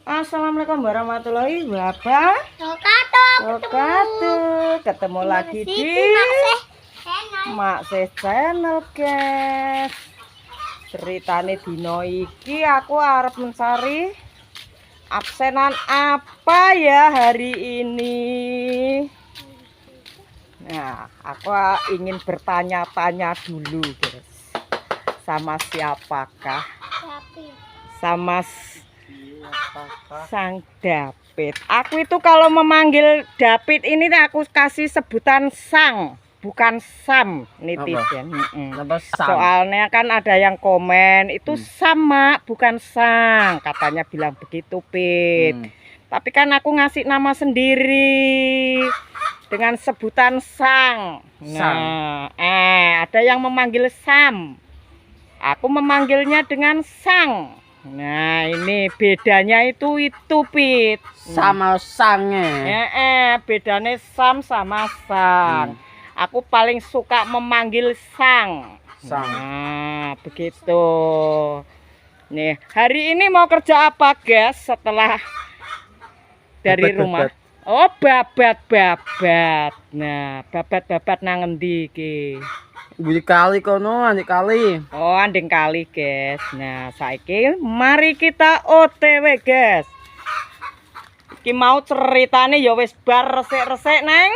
Assalamualaikum warahmatullahi wabarakatuh. Ketemu lagi di Mak Seh Channel, guys. Ceritane dino iki aku arep mencari absenan apa ya hari ini. Nah, aku ingin bertanya-tanya dulu, guys. Sama siapakah? Sama Sang David. Aku itu kalau memanggil David ini aku kasih sebutan Sang, bukan Sam, netizen. Soalnya kan ada yang komen itu sama, bukan Sang. Katanya bilang begitu, Pit. Tapi kan aku ngasih nama sendiri dengan sebutan Sang. Nah, ada yang memanggil Sam. Aku memanggilnya dengan Sang. Nah, ini bedanya itu Pit. Sama Sange. Bedanya Sam sama Sang. Aku paling suka memanggil Sang. Nah, begitu. Nih, hari ini mau kerja apa, guys? Setelah dari rumah. Oh, babat. Nah, babat nang endi iki? Di kali kono, di kali. Oh, andeng kali, guys. Nah, saiki mari kita OTW, guys. Iki mau ceritane ya wis bar resik-resik neng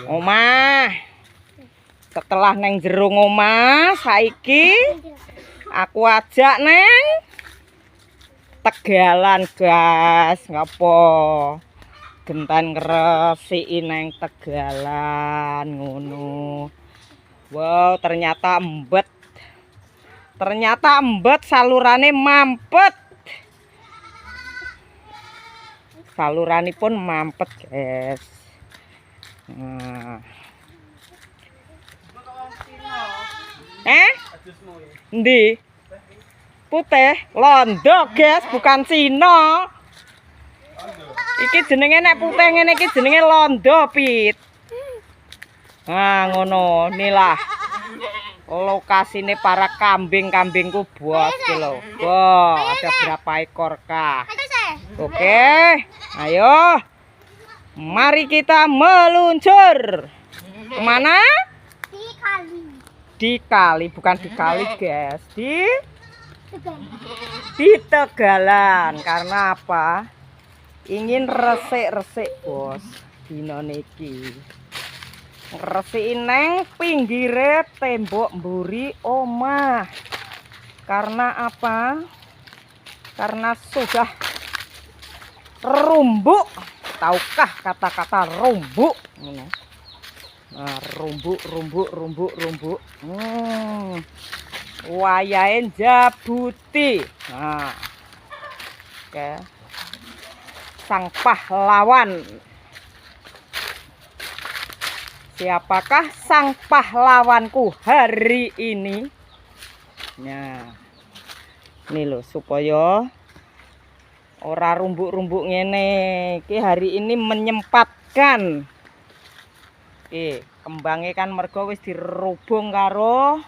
omah. Setelah neng jero omah, saiki aku ajak neng Tegalan, guys. Ngapo? Gentan ngresiki neng Tegalan ngono. Wow, ternyata embet. Salurane mampet. Saluranipun mampet, guys. Nah. Endi? Putih, londo, guys, bukan Cina. Iki jenenge nek putih ngene iki jenenge londo, Pit. Nah, ngono, inilah lokasine para kambing-kambingku, bos, iki lho. Wah, ada berapa ekor kah? Oke, ayo. Mari kita meluncur. Kemana? Di kali, bukan di kali, guys. Di Tegalan. Karena apa? Ingin resik-resik, bos. Dino niki. Ngresiki neng pinggire tembok mburi omah. Karena apa? Karena sudah rumbuk. Tahukah kata-kata rumbuk? Nah, rumbuk. Wayahe jabuti. Nah. Oke. Sang pahlawan. Siapakah sang pahlawanku hari ini? Nah, ini loh, supaya ora rumbuk-rumbuk ngene. Iki hari ini menyempatkan. Oke, kembangnya kan mergo wis dirubung karo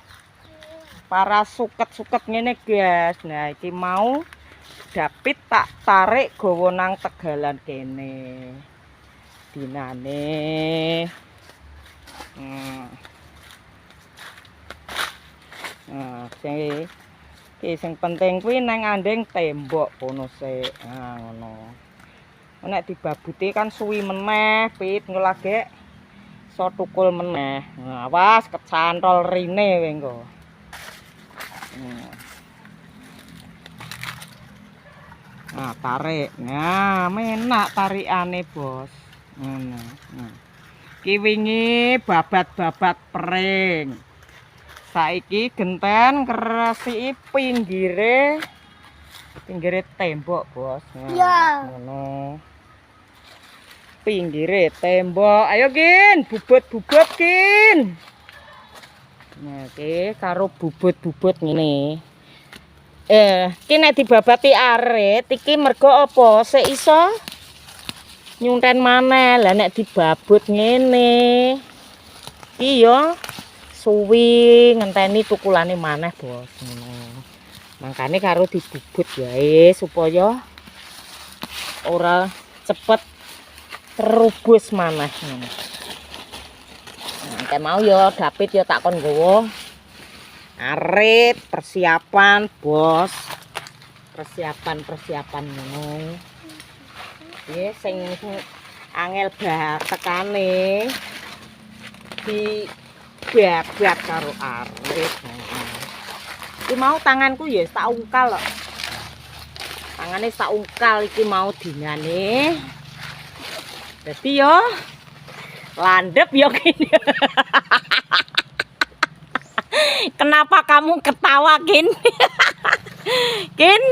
para suket-suket ngene, guys. Nah, iki mau David tak tarik gawa nang Tegalan kene. Dinane. Nah, sing penting kuwi nang andeng tembok kono sik. Nah, ngono. Nek dibabuti kan suwi meneh, Pit, engko lagi iso tukul meneh. Nah, awas kecantol rine kowe engko. Nah, tarik. Nah, menak tarikane, bos. Ngono. Nah. Iki wingi babat-babat pring. Saiki genten ngresiki pinggire tembok, bos. Nah, ngono. Pinggire tembok. Ayo, Kin, bubut-bubut, Kin. Nah, iki karo bubut-bubut ngene. Iki nek dibabati arit iki mergo apa? Sik iso nyunten maneh. Lah nek dibabut ngene iki ya suwi ngenteni tukulane maneh, bos. Ngono. Makanya karo dibubut ya supaya ora cepet terubus maneh. Kayak mau ya David ya tak kon nggawa arit persiapan bos. Persiapan ngono. Nggih sing angel tekane di babat karo arit. Iki mau tanganku ya tak ungkal kok. Tangane tak ungkal iki mau dinane. Dadi yo landep yo gini. Kenapa kamu ketawa, Kin? Kin,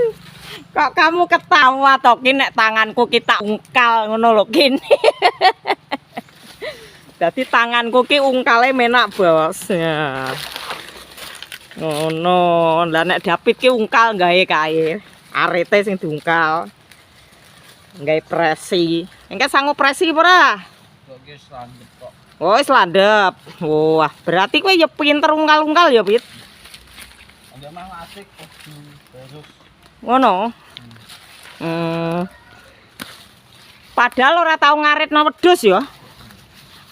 kok kamu ketawa toh, Kin, nek tanganku kita ungkal ngono lho, Kin. Jadi tanganku ki ungkale menak, Bos. Ya. Ngono, lah nek David ki ungkal gawe kae. Arete sing diungkal. Gawe presi. Engke sanggup presi ora? Oh, wis landep. Wah, berarti kowe ya pinter ungkal-ungkal ya, Pit. asik terus. Ngono. Padahal ora tau ngaritno wedhus ya.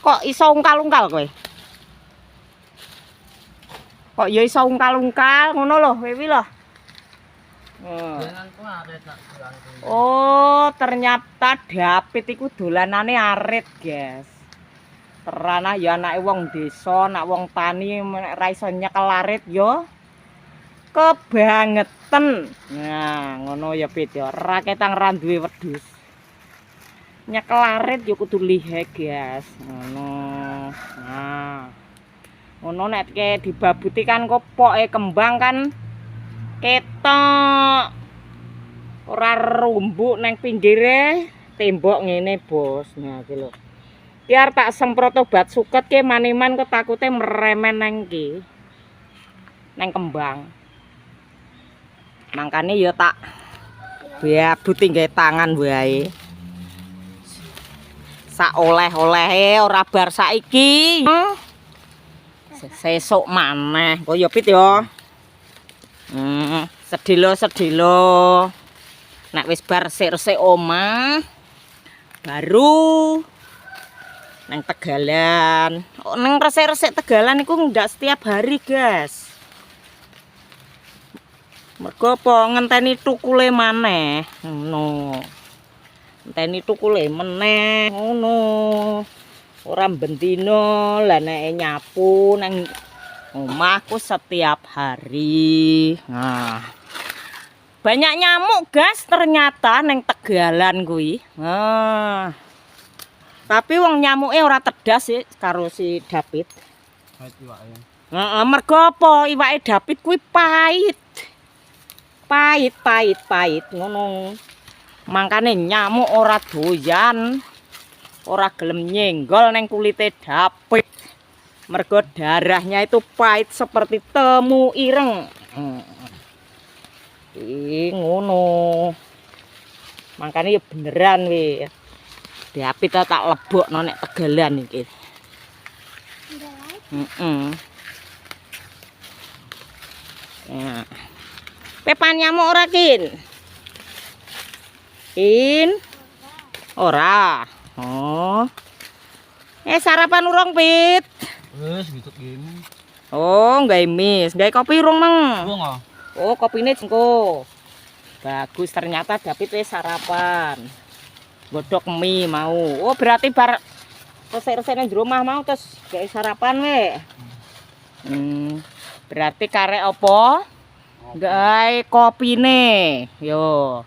Kok iso ungkal-ungkal kowe? Kok ya iso ungkal-ungkal ngono lho, Wiwi lho. Oh, ternyata David iku dolanane arit, guys. Terana ya anake wong desa, anak wong tani nek ra iso nyekel arit ya kebangetan. Nah, ngono ya Pit ya. Ra ketang ra duwe wedhus. Nyekel arit ya kudu lihe, guys. Ngono. Nah. Ngono nek dibabuti kan kok poke kembang kan ketok. Ora rumbuk neng pinggire tembok ngene, Bos. Nah, iki lho. Biar tak semprot obat suket ke maniman kok takute meremen neng ki. Neng kembang. Mangkane ya tak babuti nggae tangan wae. Sak oleh-olehe ora bar saiki. Sesuk maneh. Kok ya Pit ya. Sedilo-sedilo. Nek wis bar resik-resik omah baru neng Tegalan. Oh, neng resik-resik Tegalan iku ndak setiap hari, guys. Mergo apa ngenteni tukule maneh. Ngono. Ngenteni tukule meneh ngono. Ora bendino lah nek nyapu nang omahku setiap hari. Nah. Banyak nyamuk, guys, ternyata neng Tegalan kuwi. Nah. Tapi wong nyamuke ora tedas sih karo si David. Heeh, mergo apa? Iwake David kuwi pahit. Pahit ngono. Mangkane nyamuk ora doyan. Ora gelem nyenggol neng kulite David. Mergo darahnya itu pahit seperti temu ireng. Ngono. Makanya ya beneran we. David tak lebokno nek Tegalan iki. Ya. Pepan nyamuk ora, Kin? Kin? Ora. Oh. Sarapan urung, Pit? Wis gitu gini. Oh, gawe mis. Gawe kopi urung, Neng? Urung ah. Oh, kopine jengko. Bagus, ternyata David wis sarapan. Godhog mie mau. Oh, berarti bar resik-resik nang jero omah mau terus gawe sarapan we. Berarti karek apa? Gawe kopine. Yo.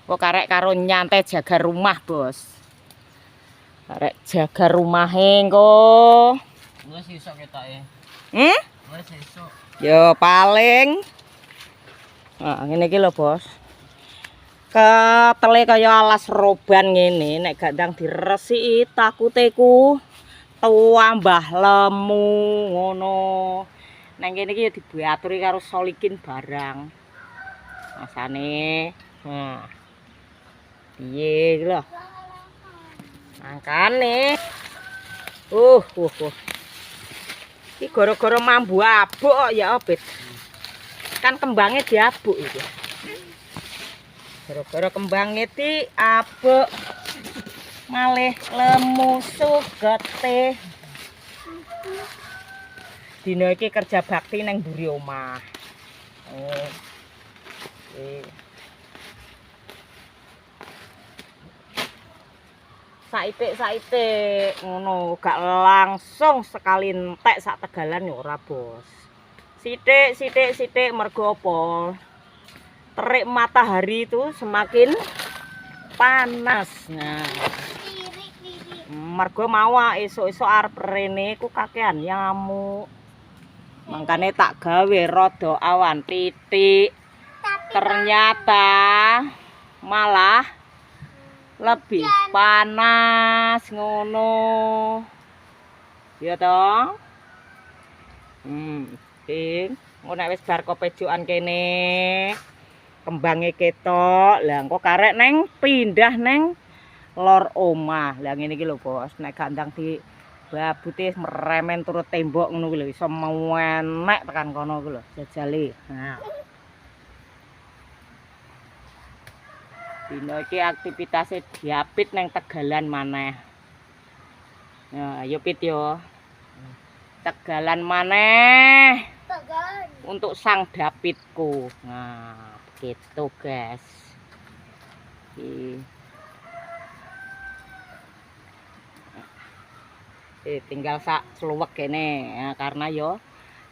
Kok karek karo nyantai jaga rumah, Bos. Karek jaga rumahe engko. Wis iso ketake. Wis iso. Yo paling nah, ngene iki lho, Bos. Ketele kaya alas roban ngene nek gak ndang diresiki takuteku tambah lemu ngono. Nang kene iki ya diaturi karo Solikin barang. Masane. Nah. Piye iki lho. Mangkane. Iki gara-gara mambu abuk ya, Pit. Kan kembangnya diabuk iki. Gara-gara kembangnya diabuk malih lemu sugete. Dina iki kerja bakti neng mburi omah. Saitik ngono, gak langsung sekali entek sak tegalan ya ora, Bos. Sithik mergo apa? Terik matahari itu semakin panas. Nah, mergo mau esuk-esuk arep rene ku kakean nyamuk. Makanya tak gawe rada awan titik. Ternyata malah lebih panas ngono. Ya toh? Engko nek wis bar kopejokan kene kembange ketok. Lah engko karek neng pindah neng lor omah. Lah ngene iki lho, Bos. Nek gandang di babuté meremen turut tembok ngono kuwi lho iso menek tekan kono kuwi lho jajale. Nah. Dino iki aktivitasnya diapit neng tegalan maneh. Nah, ayo pit yo. Tegalan maneh. Untuk sang dapitku. Nah, begitu, guys. Tinggal sak sluwek kene. Ya, karena yo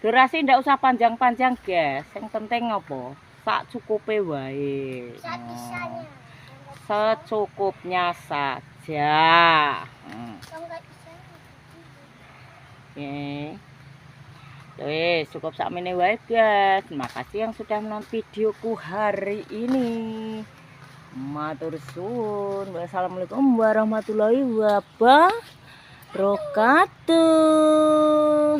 durasi ndak usah panjang-panjang, guys. Yang penting apa? Sak cukupe wae. Secukupnya saja. Oke. Wes, cukup sakmene wae, guys. Makasih yang sudah menonton videoku hari ini. Matur suwun. Wassalamualaikum warahmatullahi wabarakatuh.